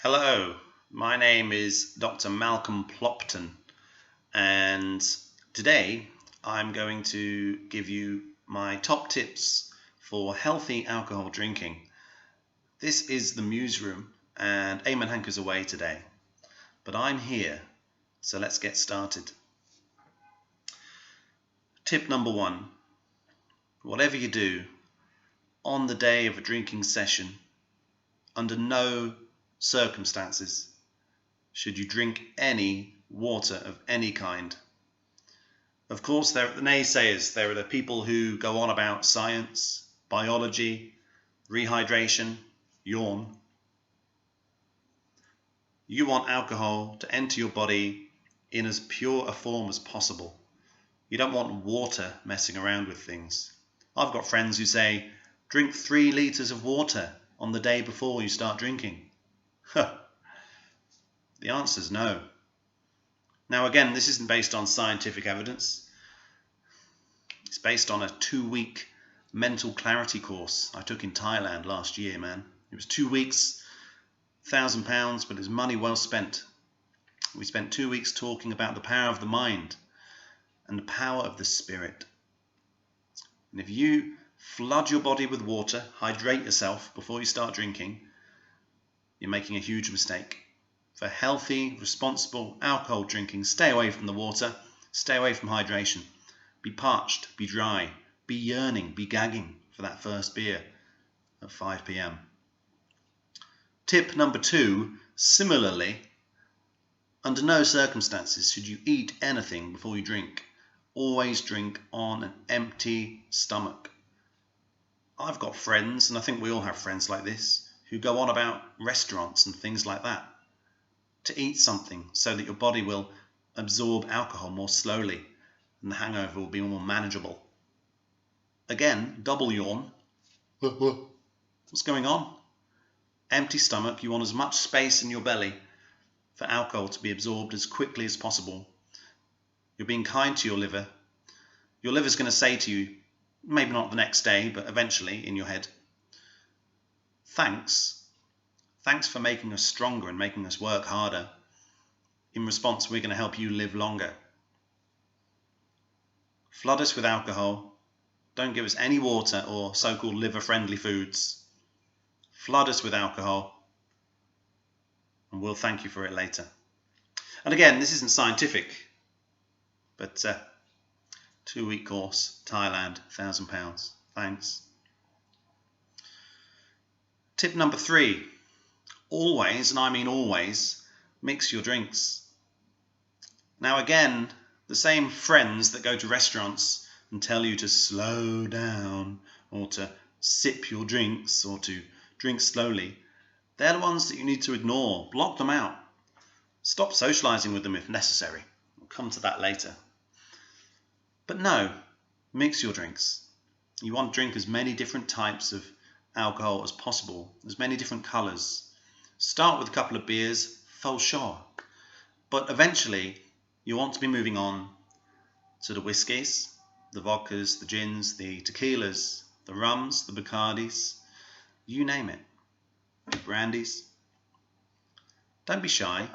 Hello, my name is Dr. Malcolm Plopton, and today I'm going to give you my top tips for healthy alcohol drinking. This is the Museroom, and Eamon Hanker's away today, but I'm here, so let's get started. Tip number one, whatever you do, on the day of a drinking session, under no circumstances should you drink any water of any kind. Of course, there are the naysayers. There are the people who go on about science, biology, rehydration, yawn. You want alcohol to enter your body in as pure a form as possible. You don't want water messing around with things. I've got friends who say, drink 3 litres of water on the day before you start drinking. The answer is no. Now again, this isn't based on scientific evidence. It's based on a 2-week mental clarity course I took in Thailand last year, man. It was 2 weeks, £1,000, but it was money well spent. We spent 2 weeks talking about the power of the mind and the power of the spirit. And if you flood your body with water, hydrate yourself before you start drinking, you're making a huge mistake. For healthy, responsible alcohol drinking, stay away from the water, stay away from hydration. Be parched, be dry, be yearning, be gagging for that first beer at 5 p.m. Tip number 2, similarly, under no circumstances should you eat anything before you drink. Always drink on an empty stomach. I've got friends, and I think we all have friends like this, who go on about restaurants and things like that. To eat something so that your body will absorb alcohol more slowly and the hangover will be more manageable. Again, double yawn. What's going on? Empty stomach, you want as much space in your belly for alcohol to be absorbed as quickly as possible. You're being kind to your liver. Your liver's going to say to you, maybe not the next day, but eventually in your head, Thanks for making us stronger and making us work harder. In response, we're going to help you live longer. Flood us with alcohol. Don't give us any water or so-called liver-friendly foods. Flood us with alcohol, and we'll thank you for it later. And again, this isn't scientific, but 2-week course, Thailand, £1,000. Thanks. Tip number 3. Always, and I mean always, mix your drinks. Now again, the same friends that go to restaurants and tell you to slow down or to sip your drinks or to drink slowly, they're the ones that you need to ignore. Block them out. Stop socializing with them if necessary. We'll come to that later. But no, mix your drinks. You want to drink as many different types of alcohol as possible, as many different colors. Start with a couple of beers, full sure. But eventually, you want to be moving on to the whiskies, the vodkas, the gins, the tequilas, the rums, the Bacardis, you name it, the brandies. Don't be shy.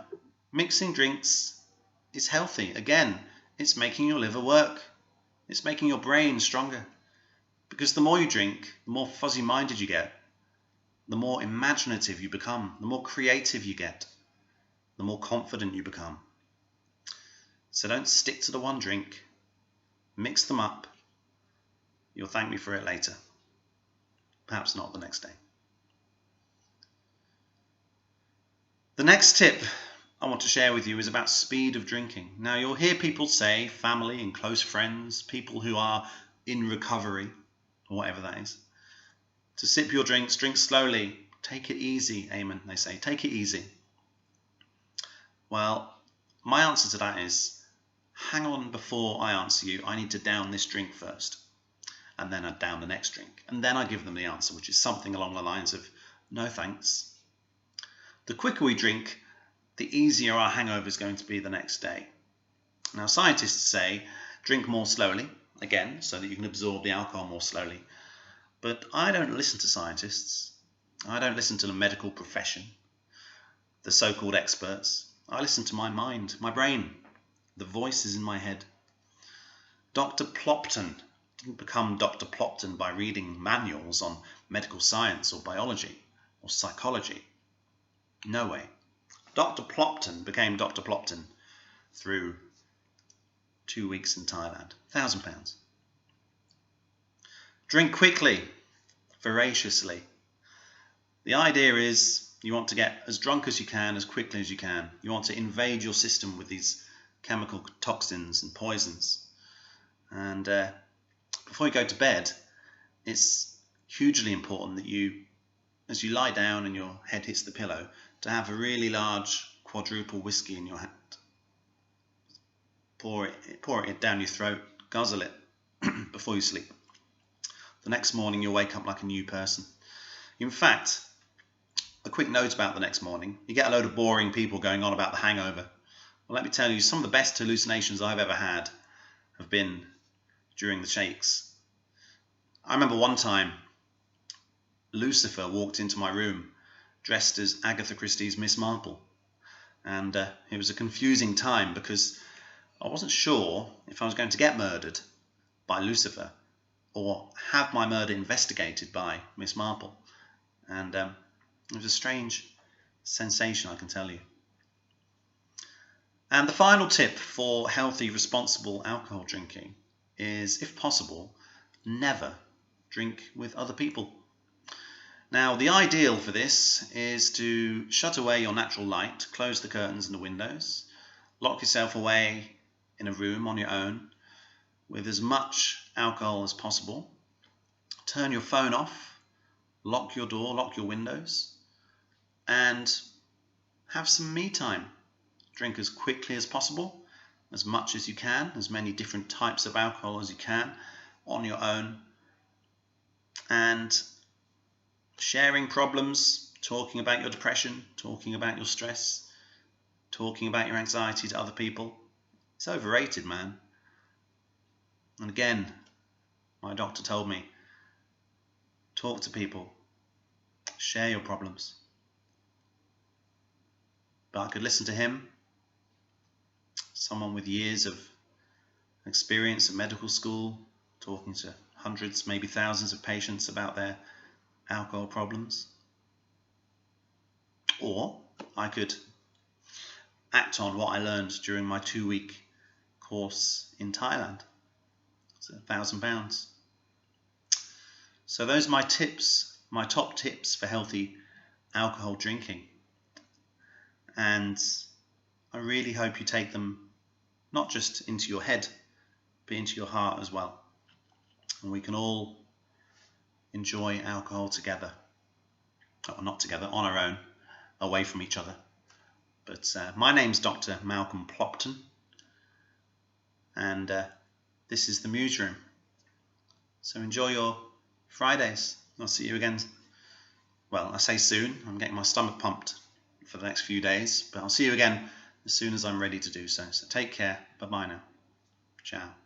Mixing drinks is healthy. Again, it's making your liver work. It's making your brain stronger. Because the more you drink, the more fuzzy-minded you get. The more imaginative you become, the more creative you get, the more confident you become. So don't stick to the one drink. Mix them up. You'll thank me for it later. Perhaps not the next day. The next tip I want to share with you is about speed of drinking. Now you'll hear people say, family and close friends, people who are in recovery, or whatever that is, to sip your drinks, drink slowly, take it easy, Eamon, they say, take it easy. Well, my answer to that is, hang on before I answer you, I need to down this drink first. And then I down the next drink. And then I give them the answer, which is something along the lines of, no thanks. The quicker we drink, the easier our hangover is going to be the next day. Now, scientists say, drink more slowly, again, so that you can absorb the alcohol more slowly. But I don't listen to scientists. I don't listen to the medical profession. the so-called experts. I listened to my mind, my brain, the voices in my head. Dr. Plopton didn't become Dr. Plopton by reading manuals on medical science or biology or psychology. No way. Dr. Plopton became Dr. Plopton through 2 weeks in Thailand. £1,000. Drink quickly, voraciously. The idea is you want to get as drunk as you can, as quickly as you can. You want to invade your system with these chemical toxins and poisons. And before you go to bed, it's hugely important that you, as you lie down and your head hits the pillow, to have a really large quadruple whiskey in your hand. Pour it down your throat, guzzle it before you sleep. The next morning you'll wake up like a new person. In fact, a quick note about the next morning. You get a load of boring people going on about the hangover. Well, let me tell you, some of the best hallucinations I've ever had have been during the shakes. I remember one time Lucifer walked into my room dressed as Agatha Christie's Miss Marple. And it was a confusing time because I wasn't sure if I was going to get murdered by Lucifer or have my murder investigated by Miss Marple. And it was a strange sensation, I can tell you. And the final tip for healthy, responsible alcohol drinking is, if possible, never drink with other people. Now, the ideal for this is to shut away your natural light, close the curtains and the windows, lock yourself away in a room on your own with as much alcohol as possible, turn your phone off, lock your door, lock your windows, and have some me time. Drink as quickly as possible, as much as you can, as many different types of alcohol as you can on your own, and sharing problems, talking about your depression, talking about your stress, talking about your anxiety to other people. It's overrated, man. And again, my doctor told me, talk to people, share your problems. But I could listen to him, someone with years of experience at medical school, talking to hundreds, maybe thousands of patients about their alcohol problems. Or I could act on what I learned during my 2-week course in Thailand. It's £1,000. So those are my tips, my top tips for healthy alcohol drinking. And I really hope you take them not just into your head, but into your heart as well. And we can all enjoy alcohol together. Or not together, on our own, away from each other. But my name's Dr. Malcolm Plopton, and this is the Museroom. So enjoy your Fridays. I'll see you again. Well, I say soon. I'm getting my stomach pumped for the next few days, but I'll see you again as soon as I'm ready to do so. So take care. Bye-bye now. Ciao.